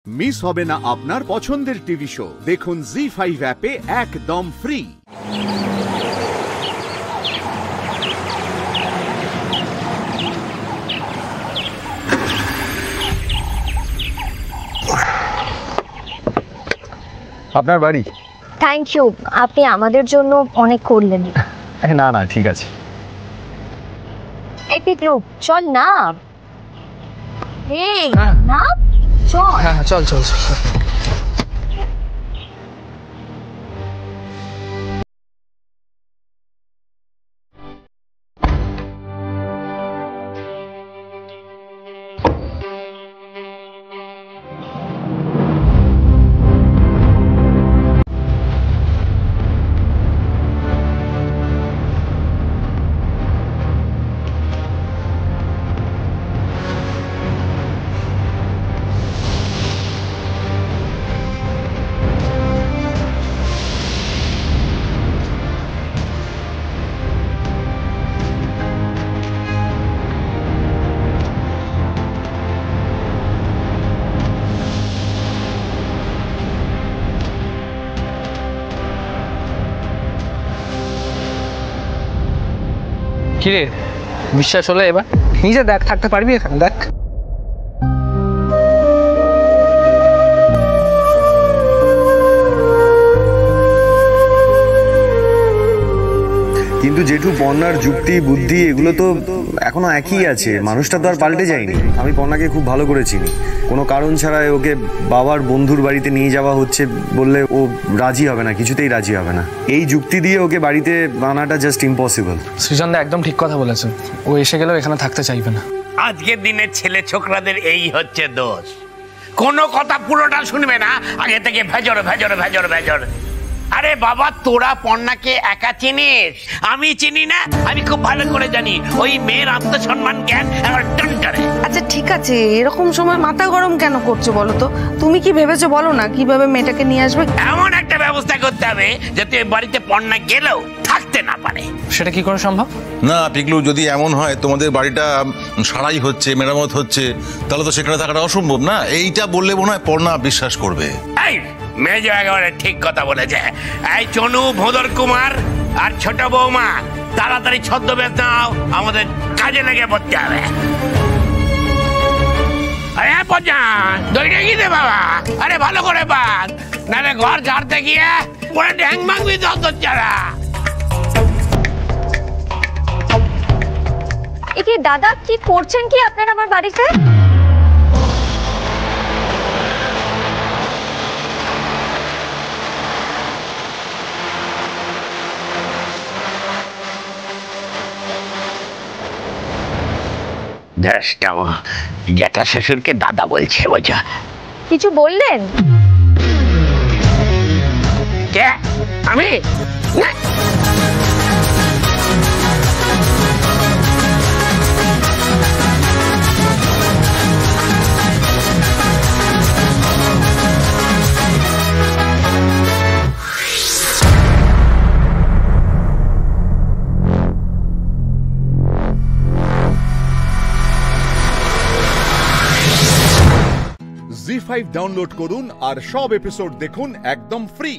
Miss হবে না আপনার পছন্দের টিভি শো। দেখুন জি5 অ্যাপে একদম ফ্রি। আপনার বাড়ি? থ্যাংক ইউ, আপনি আমাদের জন্য অনেক করলেন। না না ঠিক আছে। এই পিকলু চল না। এই না চল। হ্যাঁ চল চল চল। কিরে বিশ্বাস হলো এবার? নিজে দেখ, থাকতে পারবি এখানে? দেখ কিন্তু জেঠু পর্ণার যুক্তি বুদ্ধি এগুলো তো এখনো একই আছে, মানুষটা তো আর পাল্টে যায়নি। আমি পর্ণাকে খুব ভালো করে চিনি, কোনো কারণ ছাড়াই ওকে বাবার বন্ধুর বাড়িতে নিয়ে যাওয়া হচ্ছে বললে ও রাজি হবে না, কিছুতেই রাজি হবে না। এই যুক্তি দিয়ে ওকে বাড়িতে আনাটা জাস্ট ইম্পসিবল। সৃজনদা একদম ঠিক কথা বলেছে, ও এসে গেলেও এখানে থাকতে চাইবে না। আজকের দিনে ছেলে ছোকরাদের এই হচ্ছে দোষ, কোনো কথা পুরোটা শুনবে না, আগে থেকে ভেজর ভেজর ভেজর ভেজর। আরে বাবা তোরা পর্ণাকে একা চিনিস? আমি চিনি না? আমি খুব ভালো করে জানি ওই মেয়ের আত্মসম্মান জ্ঞান আমার টনটনে। আচ্ছা ঠিক আছে, এরকম সময় মাথা গরম কেন করছো বলো তো? তুমি কি ভেবেছো বলো না কিভাবে মেয়েটাকে নিয়ে আসবে? এমন একটা ব্যবস্থা করতে হবে যাতে বাড়িতে পর্ণা গেলেও থাকতে না পারে। সেটা কি করে সম্ভব? না পিকলু, যদি এমন হয় তোমাদের বাড়িটা সারাই হচ্ছে, মেরামত হচ্ছে, তাহলে তো সেখানে থাকাটা অসম্ভব না। এইটা বললে মনে হয় পর্ণা বিশ্বাস করবে। এই মেজ একেবারে ঠিক কথা বলেছে। এই চনু, ভোদর কুমার আর ছোট বৌমা তাড়াতাড়ি ছদ্মবেশ নাও, আমাদের কাজে লেগে পড়তে হবে। আরে পচান দইটা কি দে বাবা, আরে ভালো করে বাদ, নাহলে ঘর ঝাড়তে গিয়ে পরে ঢ্যাং ভাঙবি দরজারা। একে দাদা কি করছেন কি আপনারা আমার বাড়িতে? জ্যাঠা শ্বশুরকে দাদা বলছে, বোঝা? কিছু বললেন? কে? আমি জি5 ডাউনলোড করুন আর সব এপিসোড দেখুন একদম ফ্রি।